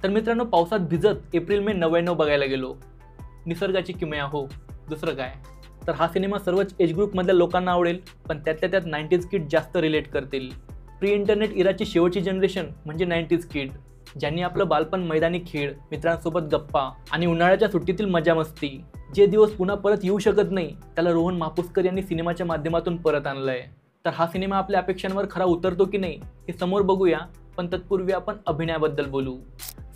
तर मित्रांनो, पावसात भिजत एप्रिल मे 99 बघायला गेलो. निसर्गाची किमया हो, दुसरं काय. तर हा सिनेमा सर्वच एज ग्रुपमधल्या लोकांना आवडेल, पण त्यातल्या त्यात 90s किड जास्त रिलेट करतील. प्री इंटरनेट इराची शेवटची जनरेशन म्हणजे 90s किड, ज्यांनी आपलं बालपण मैदानी खेळ, मित्रांसोबत गप्पा आणि उन्हाळ्याच्या सुट्टीतील मजा मस्ती, जे दिवस पुन्हा परत येऊ शकत नाही, त्याला रोहन मापुसकर यांनी सिनेमाच्या माध्यमातून परत आणलंय. तर हा सिनेमा आपल्या अपेक्षांवर खरा उतरतो की नाही हे समोर बघूया, पण तत्पूर्वी आपण अभिनयाबद्दल बोलू.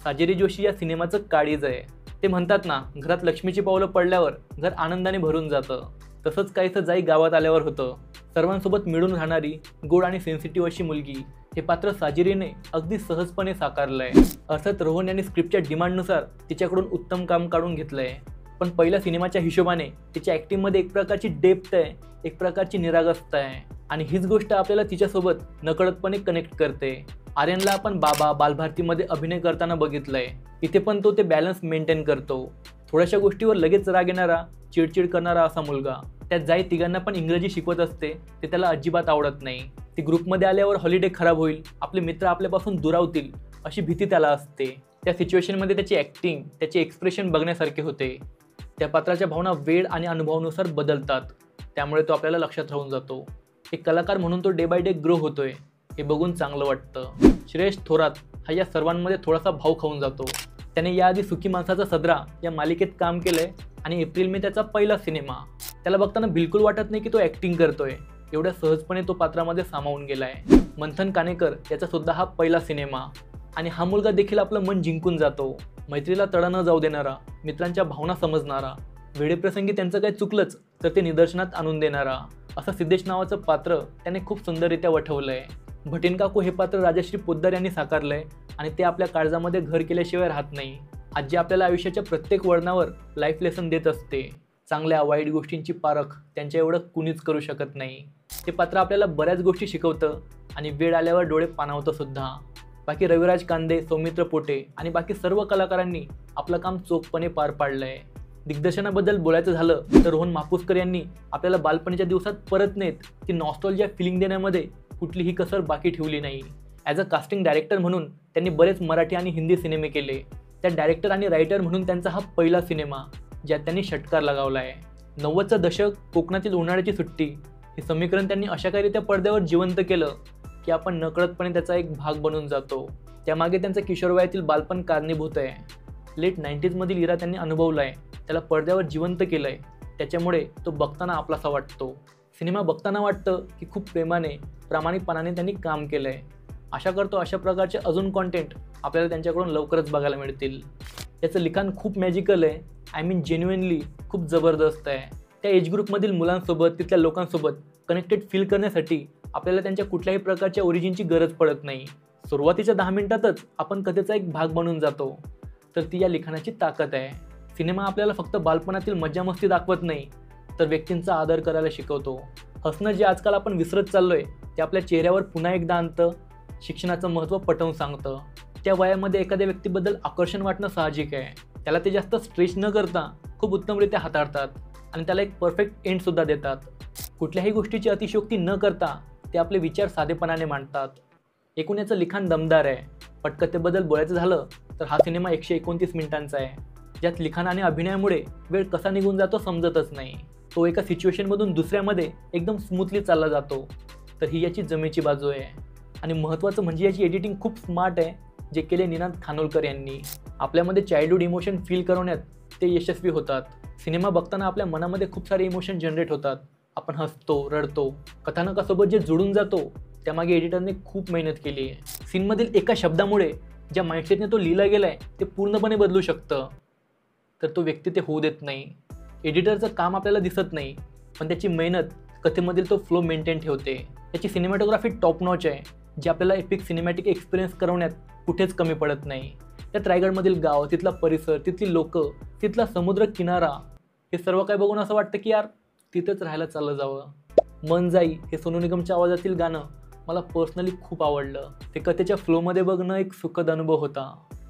साजिरी जोशी या सिनेमाचं काळीज आहे. ते म्हणतात ना, घरात लक्ष्मीची पावलं पडल्यावर घर आनंदाने भरून जातं. तसंच काहीसं जाई गावात आल्यावर होतं. सर्वांसोबत मिळून राहणारी, गोड आणि सेन्सिटिव्ह अशी मुलगी, हे पात्र साजिरीने अगदी सहजपणे साकारलंय. अर्थात रोहन यांनी स्क्रिप्टच्या डिमांडनुसार तिच्याकडून उत्तम काम काढून घेतलंय, पण पहिल्या सिनेमाच्या हिशोबाने तिच्या ॲक्टिंगमध्ये एक प्रकारची डेप्थ आहे, एक प्रकारची निरागसता आहे, आणि हीच गोष्ट आपल्याला तिच्यासोबत नकळतपणे कनेक्ट करते. आर्यनला आपण बाबा बालभारतीमध्ये अभिनय करताना बघितलंय. इथे पण तो ते बॅलन्स मेंटेन करतो. थोड्याशा गोष्टीवर लगेच राग येणारा, चिडचिड करणारा असा मुलगा. त्यात जाई तिघांना पण इंग्रजी शिकवत असते, ते त्याला अजिबात आवडत नाही. ती ग्रुपमध्ये आल्यावर हॉलिडे खराब होईल, आपले मित्र आपल्यापासून दुरावतील अशी भीती त्याला असते. त्या सिच्युएशनमध्ये त्याची ॲक्टिंग, त्याचे एक्सप्रेशन बघण्यासारखे होते. त्या पात्राच्या भावना वेळ आणि अनुभवानुसार बदलतात, त्यामुळे तो आपल्याला लक्षात राहून जातो. एक कलाकार म्हणून तो डे बाय डे ग्रो होतोय, हे बघून चांगलं वाटतं. श्रेयस थोरात हा या सर्वांमध्ये थोडासा भाव खाऊन जातो. त्याने याआधी सुखी माणसाचा सदरा या मालिकेत काम केलंय आणि एप्रिल मे त्याचा पहिला सिनेमा. त्याला बघताना बिलकुल वाटत नाही की तो ॲक्टिंग करतोय, एवढ्या सहजपणे तो पात्रामध्ये सामावून गेलाय. मंथन कानेकर याचा सुद्धा हा पहिला सिनेमा, आणि हा मुलगा देखील आपलं मन जिंकून जातो. मैत्रीला तडा न जाऊ देणारा, मित्रांच्या भावना समजणारा, वेळेप्रसंगी त्यांचं काही चुकलंच तर ते निदर्शनात आणून देणारा, असं सिद्धेश नावाचं पात्र त्याने खूप सुंदररित्या वठवलंय. भटीन काकू हे पात्र राजश्री पोद्दार यांनी साकारलंय, आणि ते आपल्या काळजामध्ये घर केल्याशिवाय राहत नाही. आजी आपल्याला आयुष्याच्या प्रत्येक वळणावर लाईफ लेसन देत असते. चांगल्या वाईट गोष्टींची पारख त्यांच्या एवढं कुणीच करू शकत नाही. ते पात्र आपल्याला बऱ्याच गोष्टी शिकवतं आणि वेळ आल्यावर डोळे पाणावतं सुद्धा. बाकी रविराज कांदे, सौमित्र पोटे आणि बाकी सर्व कलाकारांनी आपलं काम चोखपणे पार पाडलंय. दिग्दर्शनाबद्दल बोलायचं झालं तर रोहन मापुसकर यांनी आपल्याला बालपणीच्या दिवसात परत नेत ती नॉस्टॉल्जिया फिलिंग देण्यामध्ये कुठलीही कसर बाकी ठेवली नाही. ॲज अ कास्टिंग डायरेक्टर म्हणून त्यांनी बरेच मराठी आणि हिंदी सिनेमे केले. त्या डायरेक्टर आणि रायटर म्हणून त्यांचा हा पहिला सिनेमा, ज्यात त्यांनी षटकार लगावला आहे. 90चं दशक, कोकणातील उन्हाळ्याची सुट्टी, हे समीकरण त्यांनी अशाकारित्या पडद्यावर जिवंत केलं की आपण नकळतपणे त्याचा एक भाग बनून जातो. त्यामागे त्यांचं किशोरवयातील बालपण कारणीभूत आहे. लेट 90sमधील इरा त्यांनी अनुभवला आहे, त्याला पडद्यावर जिवंत केलं आहे. त्याच्यामुळे तो बघताना आपलासा वाटतो. सिनेमा बघताना वाटतं की खूप प्रेमाने, प्रामाणिकपणाने त्यांनी काम केलं आहे. आशा करतो अशा प्रकारचे अजून कॉन्टेंट आपल्याला त्यांच्याकडून लवकरच बघायला मिळतील. त्याचं लिखाण खूप मॅजिकल आहे, आय मीन जेन्युइनली खूप जबरदस्त आहे. त्या एज ग्रुपमधील मुलांसोबत, तिथल्या लोकांसोबत कनेक्टेड फील करण्यासाठी आपल्याला त्यांच्या कुठल्याही प्रकारच्या ओरिजिनची गरज पडत नाही. सुरुवातीच्या 10 मिनिटातच आपण कथेचा एक भाग बनून जातो. तर ती या लिखाणाची ताकद आहे. सिनेमा आपल्याला फक्त बालपणातील मज्जा मस्ती दाखवत नाही, तर व्यक्तींचा आदर करायला शिकवतो. हसणं जे आजकाल आपण विसरत चाललोय, ते आपल्या चेहऱ्यावर पुन्हा एकदा आणतं. शिक्षणाचं महत्त्व पटवून सांगतं. त्या वयामध्ये एखाद्या व्यक्तीबद्दल आकर्षण वाटणं साहजिक आहे. त्याला ते जास्त स्ट्रेच न करता खूप उत्तमरित्या हाताळतात आणि त्याला एक परफेक्ट एंडसुद्धा देतात. कुठल्याही गोष्टीची अतिशयोक्ती न करता ते आपले विचार साधेपणाने मांडतात. एकूण याचं लिखाण दमदार आहे. पटकथेबद्दल बोलायचं झालं तर हा सिनेमा 129 मिनिटांचा आहे, ज्यात लिखाण आणि अभिनयामुळे वेळ कसा निघून जातो समजतच नाही. तो एका सिच्युएशनमधून दुसऱ्यामध्ये एकदम स्मूथली चालला जातो. तर ही याची जमेची बाजू आहे. आणि महत्त्वाचं म्हणजे याची एडिटिंग खूप स्मार्ट आहे, जे केले निनाद खानोलकर यांनी. आपल्यामध्ये चाइल्डहुड इमोशन फील करवण्यात ते यशस्वी होतात. सिनेमा बघताना आपल्या मनामध्ये खूप सारे इमोशन जनरेट होतात. आपण हसतो, रडतो, कथानकासोबत जे जुळून जातो, त्यामागे एडिटरने खूप मेहनत केली आहे. सीनमधील एका शब्दामुळे ज्या माइंडसेटने तो लिहिला गेला आहे ते पूर्णपणे बदलू शकतं, तर तो व्यक्ती ते होऊ देत नाही. एडिटरचं काम आपल्याला दिसत नाही, पण त्याची मेहनत कथेमधील तो फ्लो मेंटेन ठेवते. त्याची सिनेमॅटोग्राफी टॉप नॉच आहे, जी आपल्याला एपिक सिनेमॅटिक एक्सपिरियन्स करवण्यात कुठेच कमी पडत नाही. त्यात रायगडमधील गाव, तिथला परिसर, तिथली लोकं, तिथला समुद्र किनारा, हे सर्व काय बघून असं वाटतं की यार तिथंच राहायला चाललं जावं. मन जाई हे सोनू निगमच्या आवाजातील गाणं मला पर्सनली खूप आवडलं. ते कथेच्या फ्लोमध्ये बघणं एक सुखद अनुभव होता.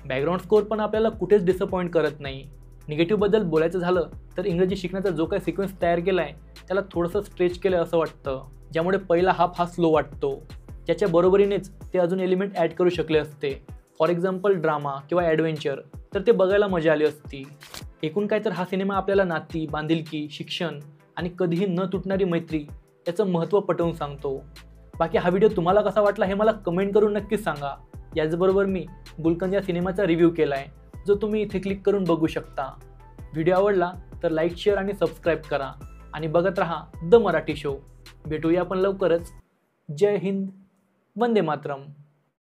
बॅकग्राऊंड स्कोअर पण आपल्याला कुठेच डिसअपॉइंट करत नाही. निगेटिव्हबद्दल बोलायचं झालं तर इंग्रजी शिकण्याचा जो काही सिक्वेन्स तयार केला आहे त्याला थोडंसं स्ट्रेच केलं असं वाटतं, ज्यामुळे पहिला हाफ हा स्लो वाटतो. त्याच्या बरोबरीनेच ते अजून एलिमेंट ॲड करू शकले असते. फॉर एक्झाम्पल ड्रामा किंवा ॲडव्हेंचर, तर ते बघायला मजा आली असती. एकूण काय तर हा सिनेमा आपल्याला नाती, बांधिलकी, शिक्षण आणि कधीही न तुटणारी मैत्री याचं महत्त्व पटवून सांगतो. बाकी हा व्हिडिओ तुम्हाला कसा वाटला हे मला कमेंट करून नक्कीच सांगा. याचबरोबर मी गुलकंद या सिनेमाचा रिव्ह्यू केला आहे, जो तुम्ही इथे क्लिक करून बघू शकता. व्हिडिओ आवडला तर लाईक, शेअर आणि सबस्क्राईब करा आणि बघत राहा द मराठी शो. भेटूया आपण लवकरच. जय हिंद, वंदे मातरम.